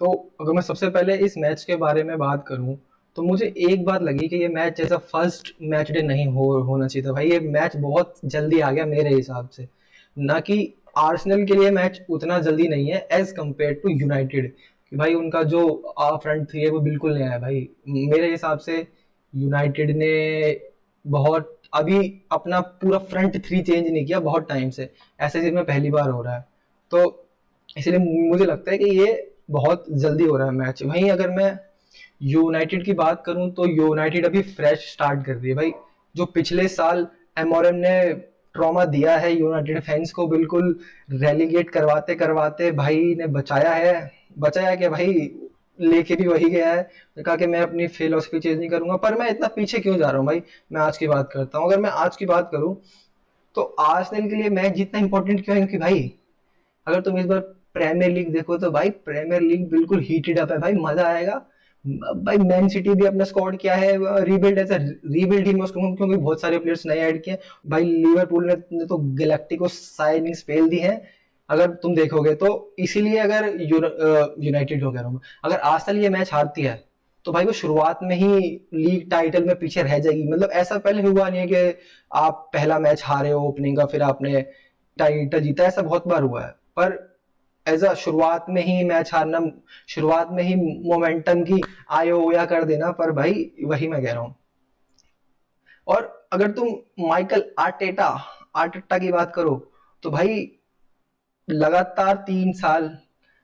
तो अगर मैं सबसे पहले इस मैच के बारे में बात करूं, तो मुझे एक बात लगी कि ये मैच जैसा फर्स्ट मैच डे नहीं होना चाहिए था भाई। ये मैच बहुत जल्दी आ गया मेरे हिसाब से, ना कि आर्सेनल के लिए मैच उतना जल्दी नहीं है एज कम्पेयर टू यूनाइटेड, कि भाई उनका जो फ्रंट थ्री है वो बिल्कुल नहीं आया भाई। मेरे हिसाब से यूनाइटेड ने बहुत अभी अपना पूरा फ्रंट थ्री चेंज नहीं किया बहुत टाइम से, ऐसे चीज में पहली बार हो रहा है। तो इसलिए मुझे लगता है कि ये बहुत जल्दी हो रहा है मैच। वहीं अगर मैं यूनाइटेड की बात करूं तो यूनाइटेड अभी फ्रेश स्टार्ट कर रही है भाई। जो पिछले साल एमोरम ने ट्रॉमा दिया है यूनाइटेड फैंस को, बिल्कुल रेलीगेट करवाते करवाते भाई ने बचाया कि भाई लेके भी वही गया है। कहा कि मैं अपनी फिलोसफी चेंज नहीं करूंगा। पर मैं इतना पीछे क्यों जा रहा हूँ भाई, मैं आज की बात करता हूँ। अगर मैं आज की बात करूँ तो आर्सेनल के लिए मैच जितना इंपॉर्टेंट क्यों है, क्योंकि भाई अगर तुम इस बार प्रीमियर लीग देखो तो भाई प्रीमियर लीग बिल्कुल हीटेड अप है भाई, मजा आएगा भाई। मैन सिटी भी अपना स्क्वाड किया है, रीबिल्ड ऐसा रीबिल्ड ही मैं उसको कहूं, क्योंकि बहुत सारे प्लेयर्स नए ऐड किए भाई। लिवरपूल ने तो गैलेक्टिको साइनिंग्स फेल दी हैं अगर तुम देखोगे तो। इसीलिए अगर यूनाइटेड हो कह रहा हूँ, अगर आर्सेनल ये मैच हारती है तो भाई वो शुरुआत में ही लीग टाइटल में पीछे रह जाएगी। मतलब ऐसा पहले हुआ नहीं है कि आप पहला मैच हारे हो ओपनिंग का फिर आपने टाइटल जीता, ऐसा बहुत बार हुआ है। पर एज अ शुरुआत में ही मैच हारना, शुरुआत में ही मोमेंटम की आयो या कर देना, पर भाई वही मैं कह रहा हूँ। और अगर तुम माइकल आर्टेटा आर्टेटा की बात करो तो भाई लगातार 3 साल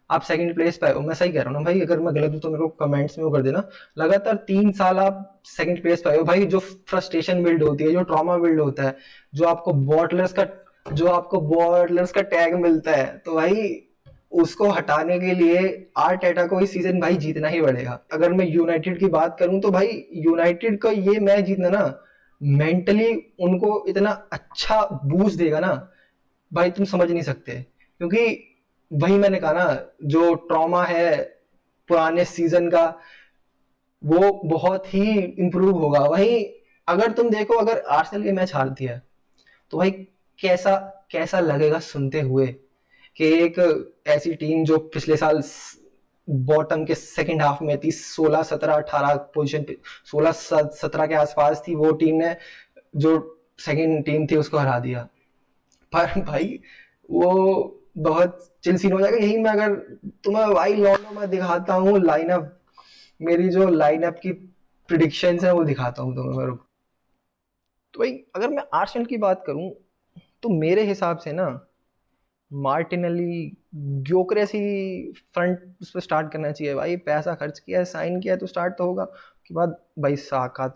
आप सेकंड प्लेस पे हो। मैं सही कह रहा हूँ ना भाई? अगर मैं गलत हूँ तो मेरे को कमेंट्स में वो कर देना। लगातार 3 साल आप सेकंड प्लेस पे हो भाई। जो फ्रस्ट्रेशन बिल्ड होती है, जो ट्रॉमा बिल्ड होता है, जो आपको बॉटलर्स का टैग मिलता है, तो भाई उसको हटाने के लिए आर्टेटा को इस सीजन भाई जीतना ही पड़ेगा। अगर मैं यूनाइटेड की बात करूं तो भाई यूनाइटेड का ये मैच जीतना ना मेंटली उनको इतना अच्छा बूस्ट देगा ना भाई, तुम समझ नहीं सकते। क्योंकि वही मैंने कहा ना, जो ट्रॉमा है पुराने सीजन का वो बहुत ही इंप्रूव होगा। वही अगर तुम देखो, अगर आर्सेनल ये मैच हारती है तो भाई कैसा कैसा लगेगा सुनते हुए कि एक ऐसी टीम जो पिछले साल बॉटम के सेकंड हाफ में थी, 16 17 18 पोजीशन पे, 16 17 के आसपास थी, वो टीम ने जो सेकंड टीम थी उसको हरा दिया। पर भाई वो बहुत चिल सीन हो जाएगा। यही मैं अगर तुम्हें भाई लॉन्डो में दिखाता हूँ लाइनअप, मेरी जो लाइनअप की प्रिडिक्शंस है वो दिखाता हूँ तुम्हें मैं। तो भाई अगर मैं आर्सेनल की बात करूं तो मेरे हिसाब से ना मार्टिनेली ग्योकरेस ही फ्रंट उस पर स्टार्ट करना चाहिए भाई। पैसा खर्च किया है, साइन किया है, तो स्टार्ट तो होगा। उसके बाद भाई साका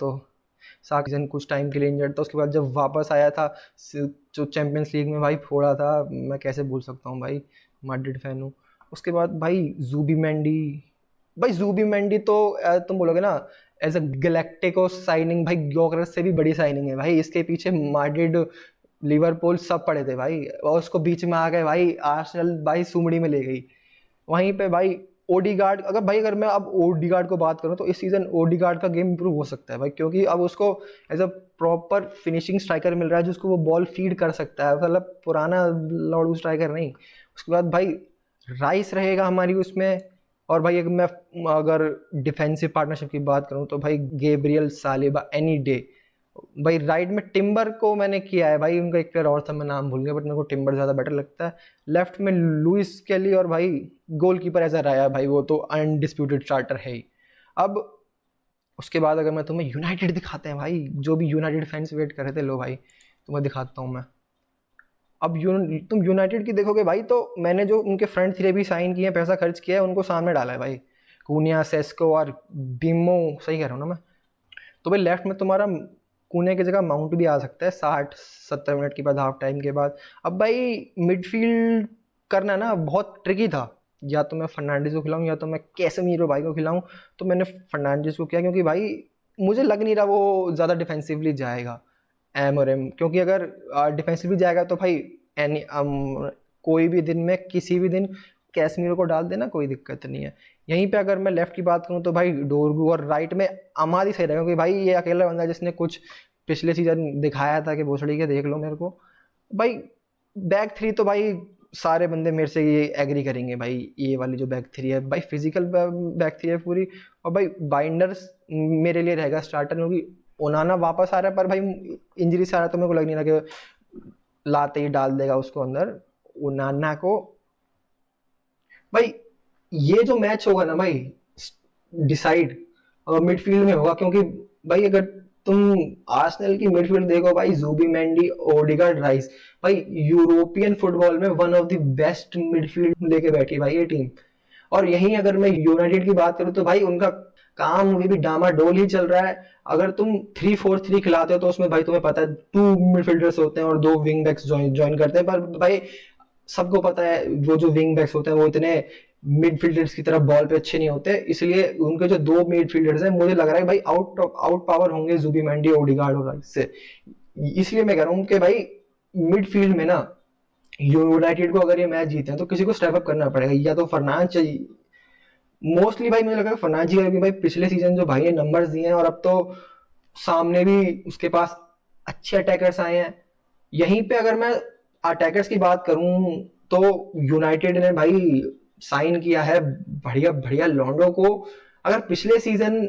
कुछ टाइम के लिए इंजर्ड था, उसके बाद जब वापस आया था जो चैंपियंस लीग में भाई फोड़ा था, मैं कैसे भूल सकता हूँ भाई, मैड्रिड फैन हूँ। उसके बाद भाई जूबी मेंडी तो तुम बोलोगे ना एज अ गैलेक्टिको साइनिंग, भाई ग्योकरेस से भी बड़ी साइनिंग है भाई। इसके पीछे मैड्रिड लिवरपूल सब पड़े थे भाई, और उसको बीच में आ गए भाई आर्सेनल भाई सुमड़ी में ले गई। वहीं पे भाई ओडीगार्ड, अगर मैं अब ओडीगार्ड को बात करूं तो इस सीजन ओडीगार्ड का गेम इंप्रूव हो सकता है भाई, क्योंकि अब उसको as a proper finishing striker मिल रहा है जिसको वो बॉल फीड कर सकता है, मतलब पुराना लड़ू स्ट्राइकर नहीं। उसके बाद भाई राइस रहेगा हमारी उसमें। और भाई अगर डिफेंसिव पार्टनरशिप की बात करूं तो भाई गैब्रियल सालिबा एनी डे। भाई राइट में टिम्बर को मैंने किया है भाई, उनका एक प्लेयर और था मैं नाम भूल गया, बट मेरे को टिम्बर ज़्यादा बेटर लगता है। लेफ्ट में लुइस केली, और भाई गोलकीपर ऐसा रहा भाई, वो तो अनडिस्प्यूटेड स्टार्टर है ही। अब उसके बाद अगर मैं तुम्हें यूनाइटेड दिखाते हैं भाई, जो भी यूनाइटेड फैंस वेट कर रहे थे, लो भाई तुम्हें दिखाता हूँ मैं। अब तुम यूनाइटेड की देखोगे भाई तो मैंने जो उनके फ्रंट थ्री भी साइन किए हैं, पैसा खर्च किया है, उनको सामने डाला है भाई। कूनिया, सेस्को और बिमो, सही कह रहा हूँ ना मैं? तो भाई लेफ्ट में तुम्हारा कूने की जगह माउंट भी आ सकता है 60 70 मिनट के बाद, हाफ टाइम के बाद। अब भाई मिडफील्ड करना ना बहुत ट्रिकी था, या तो मैं फर्नांडिस को खिलाऊं या तो मैं कैसेमीरो भाई को खिलाऊं। तो मैंने फर्नांडिस को किया, क्योंकि भाई मुझे लग नहीं रहा वो ज़्यादा डिफेंसिवली जाएगा एमोरेम, क्योंकि अगर डिफेंसिवली जाएगा तो भाई एनी कोई भी दिन में किसी भी दिन कैसमीरो को डाल देना, कोई दिक्कत नहीं है। यहीं पे अगर मैं लेफ्ट की बात करूं तो भाई डोरगू, और राइट में अमाद ही सही रहेगा, क्योंकि भाई ये अकेला बंदा है जिसने कुछ पिछले सीजन दिखाया था कि भोसड़ी के देख लो मेरे को। भाई बैक थ्री तो भाई सारे बंदे मेरे से ये एग्री करेंगे भाई, ये वाली जो बैक थ्री है भाई, फिजिकल बैक थ्री है पूरी। और भाई बाइंडर्स मेरे लिए रहेगा स्टार्टर, क्योंकि ओनाना वापस आ रहा है, पर भाई इंजरी से आ रहा है, तो मेरे को लग नहीं रहा कि लाते ही डाल देगा उसको अंदर ओनाना को। भाई ये जो मैच होगा ना भाई, डिसाइड मिडफील्ड में होगा, क्योंकि भाई अगर तुम आर्सेनल की मिडफील्ड देखो भाई, जुबिमेंडी, ओडिगार्ड, राइस, भाई यूरोपियन फुटबॉल में one of the best midfield लेके बैठी है भाई ये टीम। और यहीं अगर मैं यूनाइटेड की बात करूं तो भाई उनका काम अभी भी डामाडोल ही चल रहा है। अगर तुम 3-4-3 खिलाते हो तो उसमें भाई तुम्हें पता है 2 मिडफील्डर्स होते हैं और 2 विंग बैक्स ज्वाइन करते हैं, पर भाई सबको पता है वो जो विंग बैक्स होते हैं वो इतने मिडफील्डर्स की तरह बॉल पे अच्छे नहीं होते, इसलिए उनके जो 2 मिडफील्डर्स हैं मुझे लग रहा है भाई आउट पावर होंगे जुबिमेंडी, ओडिगार्ड और राइस से। इसलिए मैं कह रहा हूँ कि भाई मिडफील्ड में ना यूनाइटेड को अगर ये मैच जीते हैं तो किसी को स्टेप अप करना पड़ेगा, या तो फर्नांड चाहिए मोस्टली भाई, मुझे लगा फर्नांड जी, भाई पिछले सीजन जो भाई ने नंबर्स दिए हैं और अब तो सामने भी उसके पास अच्छे अटैकर्स आए हैं। यहीं पे अगर मैं अटैकर्स की बात करूं तो यूनाइटेड ने भाई साइन किया है बढ़िया बढ़िया लॉन्डो को। अगर पिछले सीजन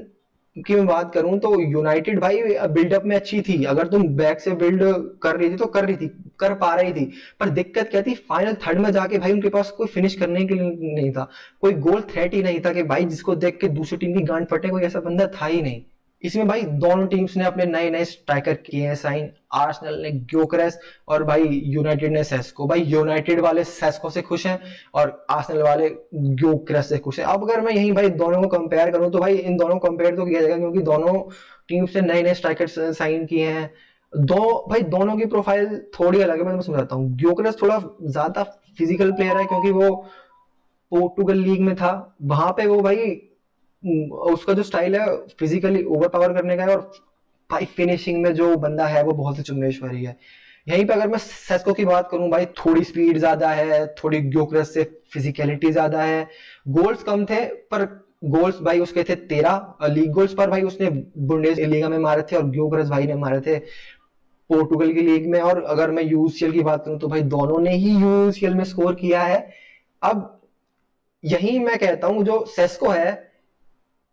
की मैं बात करूं तो यूनाइटेड भाई बिल्डअप में अच्छी थी, अगर तुम बैक से बिल्ड कर रही थी तो कर रही थी, कर पा रही थी, पर दिक्कत क्या थी, फाइनल थर्ड में जाके भाई उनके पास कोई फिनिश करने के लिए नहीं था, कोई गोल थ्रेट ही नहीं था कि भाई जिसको देख के दूसरी टीम की गांड फटे, कोई ऐसा बंदा था ही नहीं। इसमें भाई दोनों टीम्स ने अपने नए नए स्ट्राइकर किए हैं साइन, आर्सेनल ने ग्योकरेस और भाई यूनाइटेड ने सेस्को। भाई यूनाइटेड वाले सेस्को से खुश हैं और आर्सेनल वाले ग्योकरेस से खुश हैं। अब अगर मैं यहीं भाई दोनों को कंपेयर करूं तो भाई इन दोनों को कंपेयर तो किया जाएगा, क्योंकि दोनों टीम्स ने नए नए स्ट्राइकर साइन किए हैं। भाई दोनों की प्रोफाइल थोड़ी अलग है, मैं समझाता हूँ। ग्योकरेस थोड़ा ज्यादा फिजिकल प्लेयर है, क्योंकि वो पोर्टुगल लीग में था, वहां पे वो भाई उसका जो स्टाइल है फिजिकली ओवर पावर करने का है, और भाई फिनिशिंग में जो बंदा है वो बहुत ही चुम्बेश्वरी है। यहीं पे अगर मैं सेस्को की बात करूं भाई, थोड़ी स्पीड ज्यादा है, थोड़ी ग्योकरेस से फिजिकलिटी ज्यादा है, गोल्स कम थे पर गोल्स भाई उसके थे 13 लीग गोल्स, पर भाई उसने बुंडेसलीगा में मारे थे और ग्योकरेस भाई ने मारे थे पोर्टुगल की लीग में। और अगर मैं यूसीएल की बात करूं तो भाई दोनों ने ही यूसीएल में स्कोर किया है। अब यही मैं कहता हूं जो सेस्को है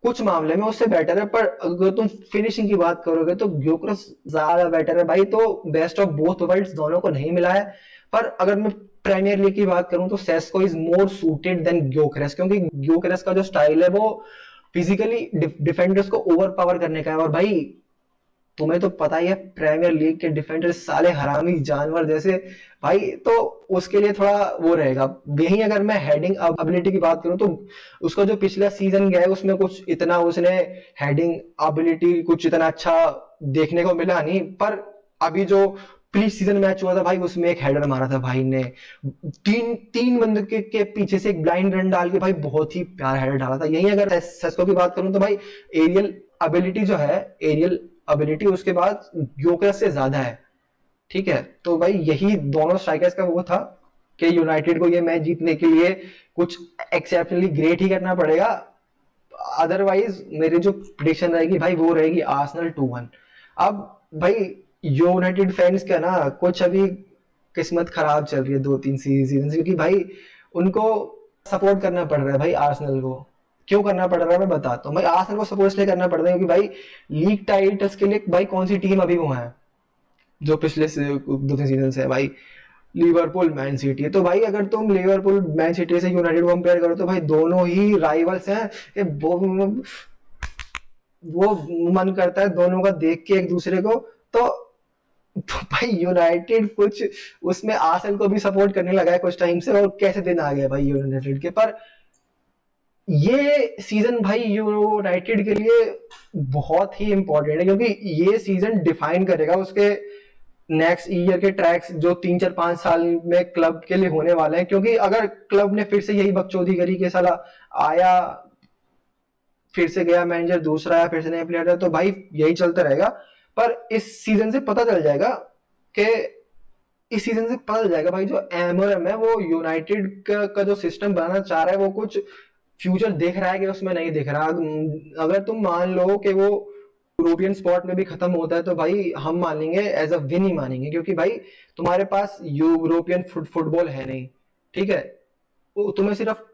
कुछ मामले में उससे बेटर है, पर अगर तुम फिनिशिंग की बात करोगे तो ग्योकरेस ज्यादा बेटर है भाई। तो बेस्ट ऑफ बोथ वर्ल्ड्स दोनों को नहीं मिला है। पर अगर मैं प्रीमियर लीग की बात करूं तो Sesko is more suited than Gyokeres, क्योंकि ग्योकरेस का जो स्टाइल है वो फिजिकली डिफेंडर्स को ओवर पावर करने का है। और भाई तुम्हें तो पता ही है प्रीमियर लीग के डिफेंडर साले हरामी जानवर जैसे, भाई तो उसके लिए थोड़ा वो रहेगा। यही अगर मैं हेडिंग एबिलिटी की बात करूं तो उसका जो पिछला सीजन गया है उसमें कुछ इतना उसने हेडिंग एबिलिटी कुछ इतना अच्छा देखने को मिला नहीं, पर अभी जो प्री सीजन मैच हुआ था भाई उसमें एक हेडर मारा था भाई ने, तीन तीन बंदे के पीछे से एक ब्लाइंड रन डाल के भाई बहुत ही प्यारा हेडर डाला था। यही अगर सेस्को की बात करूं तो भाई एरियल एबिलिटी जो है, एरियल एबिलिटी उसके बाद ग्योकरेस से ज्यादा है। ठीक है, तो भाई यही दोनों स्ट्राइकर्स का वो था कि यूनाइटेड को ये मैच जीतने के लिए कुछ एक्सेप्शनली ग्रेट ही करना पड़ेगा, अदरवाइज मेरी जो प्रेडिक्शन रहेगी भाई वो रहेगी आर्सेनल 2-1। अब भाई यूनाइटेड फैंस का ना कुछ अभी किस्मत खराब चल रही है 2-3 सीजन से, क्योंकि भाई उनको सपोर्ट करना पड़ रहा है भाई आर्सेनल को। क्यों करना पड़ रहा है मैं बताता हूँ भाई। आर्सेनल को सपोर्ट इसलिए करना पड़ रहा है क्योंकि भाई लीग टाइटल्स के लिए भाई कौन सी टीम अभी वो है जो पिछले 2-3 सीजन से है भाई, लिवरपूल मैन सिटी है। तो भाई अगर तुम लिवरपूल मैन सिटी से यूनाइटेड को कंपेयर करो तो भाई दोनों ही राइवल्स हैं कि वो मन करता है दोनों का देख के एक दूसरे को। तो भाई यूनाइटेड कुछ उसमें आर्सेनल को भी सपोर्ट करने लगा है कुछ टाइम से, और कैसे दिन आ गए भाई यूनाइटेड के। पर ये सीजन भाई यूनाइटेड के लिए बहुत ही इंपॉर्टेंट है, क्योंकि ये सीजन डिफाइन करेगा उसके नेक्स्ट ईयर के ट्रैक्स जो 3-4-5 साल में क्लब के लिए होने वाले हैं। क्योंकि अगर क्लब ने फिर से यही बकचोदी करी कि साला आया फिर से गया मैनेजर दूसरा आया फिर से नया प्लेयर है, तो भाई यही चलता रहेगा। पर इस सीजन से पता चल जाएगा कि इस सीजन से पता चल जाएगा भाई जो एमओएम है वो यूनाइटेड का जो सिस्टम बनाना चाह रहा है वो कुछ फ्यूचर देख रहा है कि उसमें नहीं दिख रहा। अगर तुम मान लो कि वो यूरोपियन स्पॉट में भी खत्म होता है तो भाई हम मानेंगे एज अ विन ही मानेंगे, क्योंकि भाई तुम्हारे पास यूरोपियन फुटबॉल है नहीं। ठीक है, तुम्हें सिर्फ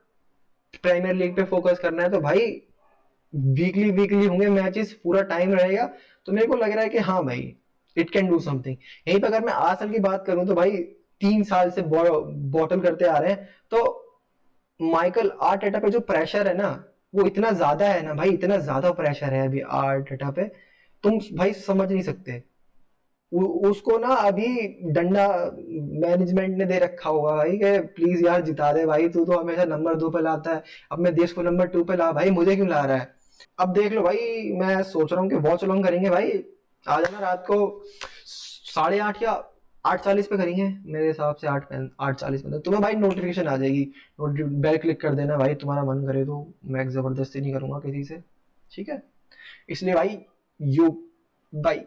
प्रीमियर लीग पे फोकस करना है तो भाई वीकली वीकली होंगे मैचेस, पूरा टाइम रहेगा। तो मेरे को लग रहा है कि हाँ भाई इट कैन डू समथिंग। यहीं पर अगर मैं आर्सेनल की बात करूं तो भाई 3 साल से बॉटल करते आ रहे हैं, तो माइकल आर्टेटा पे जो प्रेशर है ना वो इतना ज्यादा है ना भाई, इतना ज्यादा प्रेशर है अभी आर्टेटा पे, तुम भाई समझ नहीं सकते। उसको ना अभी डंडा मैनेजमेंट ने दे रखा होगा भाई कि प्लीज यार जिता दे भाई, तू तो हमेशा नंबर 2 पे लाता है, अपने देश को नंबर 2 पे ला भाई, मुझे क्यों ला रहा है। अब देख लो भाई, मैं सोच रहा हूँ कि वॉच लॉन्ग करेंगे भाई, आ जाना रात को 8:30 या 8:40 पे करेंगे मेरे हिसाब से, 8:40 में तुम्हें भाई नोटिफिकेशन आ जाएगी, बेल क्लिक कर देना भाई, तुम्हारा मन करे तो, मैं जबरदस्ती नहीं करूंगा किसी से, ठीक है। इसलिए भाई यू बाई।